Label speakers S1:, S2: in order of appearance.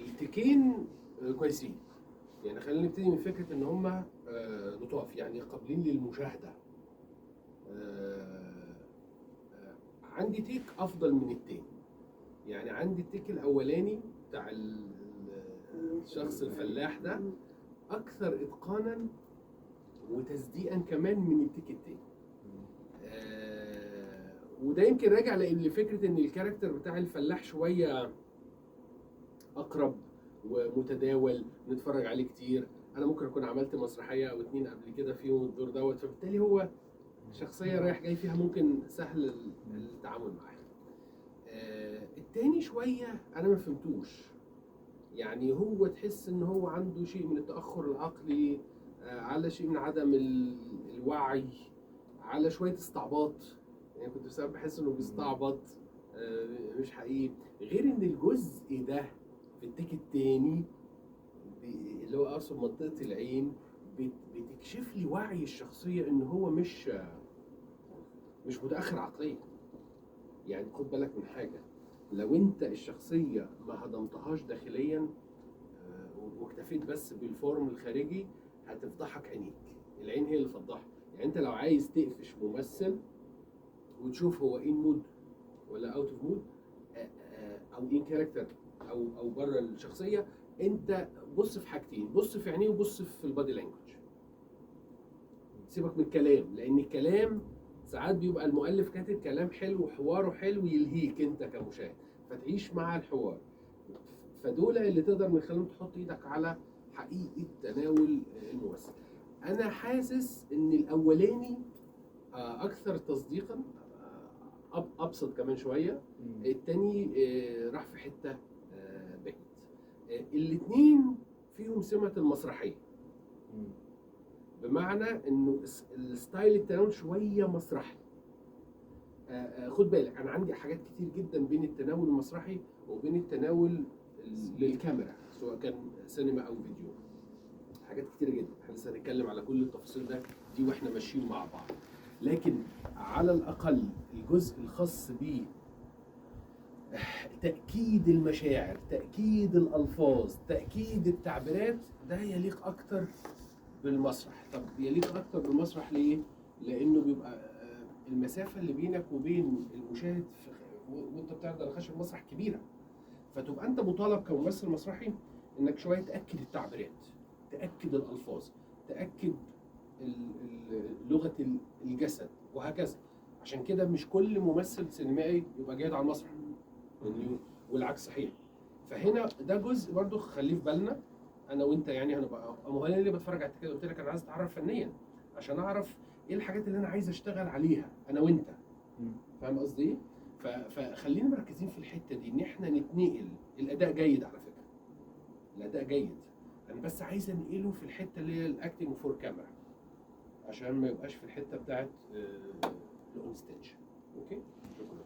S1: التكين كويسين، يعني خلينا نبتدي من فكره ان هم لطاف، يعني قابلين للمشاهده. عندي تيك افضل من التاني، يعني عندي التيك الاولاني بتاع الشخص الفلاح ده اكثر اتقانا وتصديقا كمان من التيك التاني. وده يمكن راجع لفكره ان الكاركتر بتاع الفلاح شويه اقرب ومتداول، نتفرج عليه كتير. انا ممكن اكون عملت مسرحيه او اتنين قبل كده فيهم الدور دوت، فبالتالي هو شخصيه رايح جاي فيها ممكن سهل التعامل معاها. التاني شويه انا ما فهمتوش، يعني هو تحس ان هو عنده شيء من التاخر العقلي، على شيء من عدم الوعي، على شويه استعباط، يعني كنت ساعات بحس انه بيستعبط مش حقيقي. غير ان الجزء ده في التيك التاني اللي هو اقصد منطقه العين بتكشف لي وعي الشخصيه ان هو مش متاخر عقليا. يعني خد بالك من حاجه، لو انت الشخصيه ما هضمتهاش داخليا واكتفيت بس بالفورم الخارجي هتفضحك عينيك، العين هي اللي تفضحك. يعني انت لو عايز تقفش ممثل وتشوف هو ان مود ولا اوت اوف مود او ان كاركتر او بره الشخصيه، انت بص في حاجتين، بص في عينيه وبص في البادي لانجوج. سيبك من الكلام، لان الكلام ساعات بيبقى المؤلف كاتب كلام حلو وحواره حلو يلهيك انت كمشاهد فتعيش مع الحوار. فدول اللي تقدر من خلالهم تحط ايدك على حقيقه تناول الممثل. انا حاسس ان الاولاني اكثر تصديقا، ابسط كمان شويه. التاني راح في حته بعيد. الاثنين فيهم سمه المسرحيه، بمعنى انه الستايل التناول شويه مسرحي. خد بالك انا عندي حاجات كتير جدا بين التناول المسرحي وبين التناول للكاميرا، سواء كان سينما او فيديو. حاجات كتير جدا، احنا لسه هنتكلم على كل التفاصيل دي واحنا ماشيين مع بعض. لكن على الاقل الجزء الخاص ب تأكيد المشاعر، تأكيد الألفاظ، تأكيد التعبيرات، ده يليق أكتر بالمسرح. طب يليق أكتر بالمسرح ليه؟ لأنه بيبقى المسافة اللي بينك وبين المشاهد وأنت بتعرض على خشب المسرح كبيرة، فتبقى أنت مطالب كممثل مسرحي إنك شوية تأكد التعبيرات، تأكد الألفاظ، تأكد لغة الجسد وهكذا. عشان كده مش كل ممثل سينمائي يبقى جيد على المسرح، والعكس صحيح. فهنا ده جزء برضو خليه في بالنا انا وانت، يعني هنبقى مهلا اللي بتفرج على التكاد قلت لك انا عايز اتعرف فنيا عشان اعرف ايه الحاجات اللي انا عايز اشتغل عليها انا وانت. فاهم قصدي ايه؟ فخلينا مركزين في الحته دي ان احنا نتنقل. الاداء جيد على فكره، الاداء جيد، انا بس عايز انقله في الحته اللي هي الاكتنج فور كاميرا عشان ما يبقاش في الحته بتاعت الاون ستيج. اوكي، شكرا.